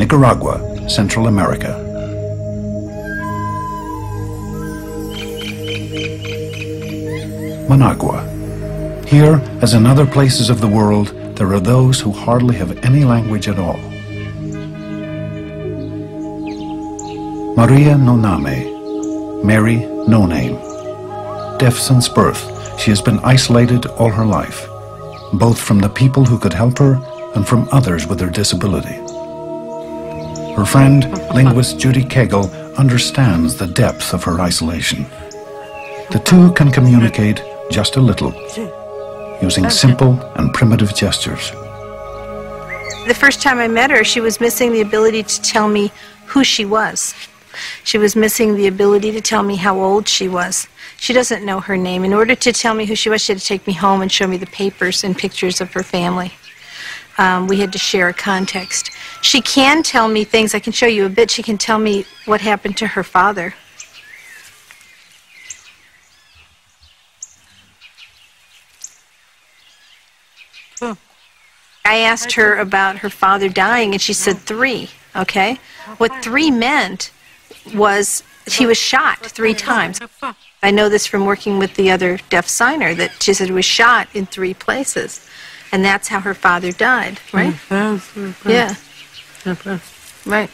Nicaragua, Central America. Managua. Here, as in other places of the world, there are those who hardly have any language at all. Maria No Name, Mary No Name. Deaf since birth, she has been isolated all her life, both from the people who could help her and from others with her disability. Her friend, linguist Judy Cagle, understands the depth of her isolation. The two can communicate just a little, using simple and primitive gestures. The first time I met her, she was missing the ability to tell me who she was. She was missing the ability to tell me how old she was. She doesn't know her name. In order to tell me who she was, she had to take me home and show me the papers and pictures of her family. We had to share a context. She can tell me things. I can show you a bit. She can tell me what happened to her father. I asked her about her father dying, and she said 3, okay? What 3 meant was he was shot 3 times. I know this from working with the other deaf signer, that she said he was shot in 3 places. And that's how her father died, right? Yeah. Right.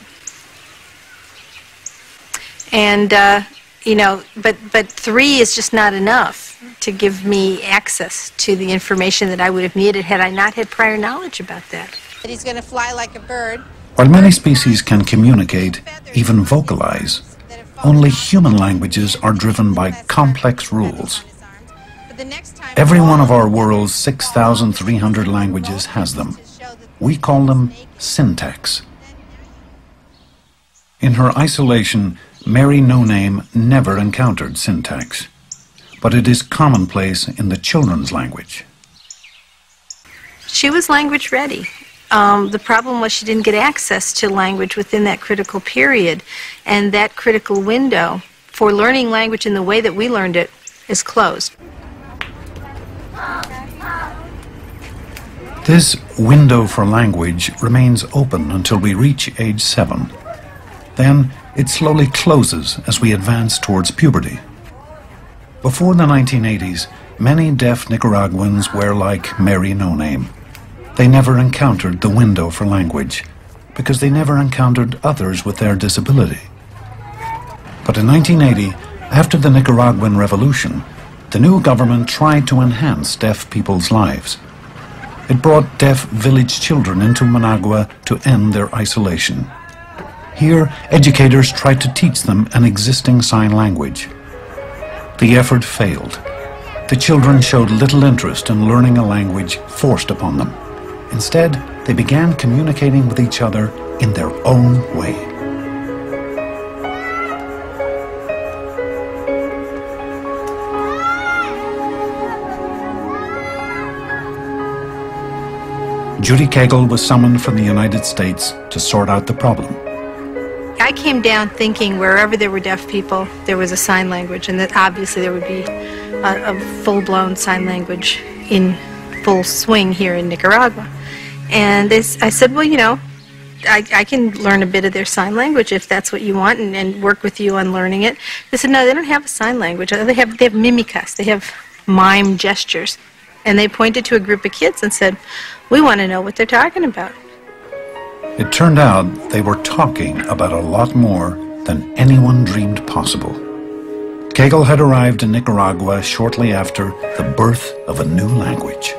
And, you know, but 3 is just not enough to give me access to the information that I would have needed had I not had prior knowledge about that. He's going to fly like a bird. While many species can communicate, even vocalize, only human languages are driven by complex rules. Every one of our world's 6,300 languages has them. We call them syntax. In her isolation, Mary No Name never encountered syntax, but it is commonplace in the children's language. She was language ready. The problem was she didn't get access to language within that critical period, and that critical window for learning language in the way that we learned it is closed. This window for language remains open until we reach age 7. Then it slowly closes as we advance towards puberty. Before the 1980s, many deaf Nicaraguans were like Mary No Name. They never encountered the window for language because they never encountered others with their disability. But in 1980, after the Nicaraguan Revolution, the new government tried to enhance deaf people's lives. It brought deaf village children into Managua to end their isolation. Here, educators tried to teach them an existing sign language. The effort failed. The children showed little interest in learning a language forced upon them. Instead, they began communicating with each other in their own way. Judy Cagle was summoned from the United States to sort out the problem. I came down thinking wherever there were deaf people, there was a sign language, and that obviously there would be a full-blown sign language in full swing here in Nicaragua. And I said, well, you know, I can learn a bit of their sign language if that's what you want, and work with you on learning it. They said, no, they don't have a sign language. They have mimicas. They have mime gestures. And they pointed to a group of kids and said, we want to know what they're talking about. It turned out they were talking about a lot more than anyone dreamed possible. Cagle had arrived in Nicaragua shortly after the birth of a new language.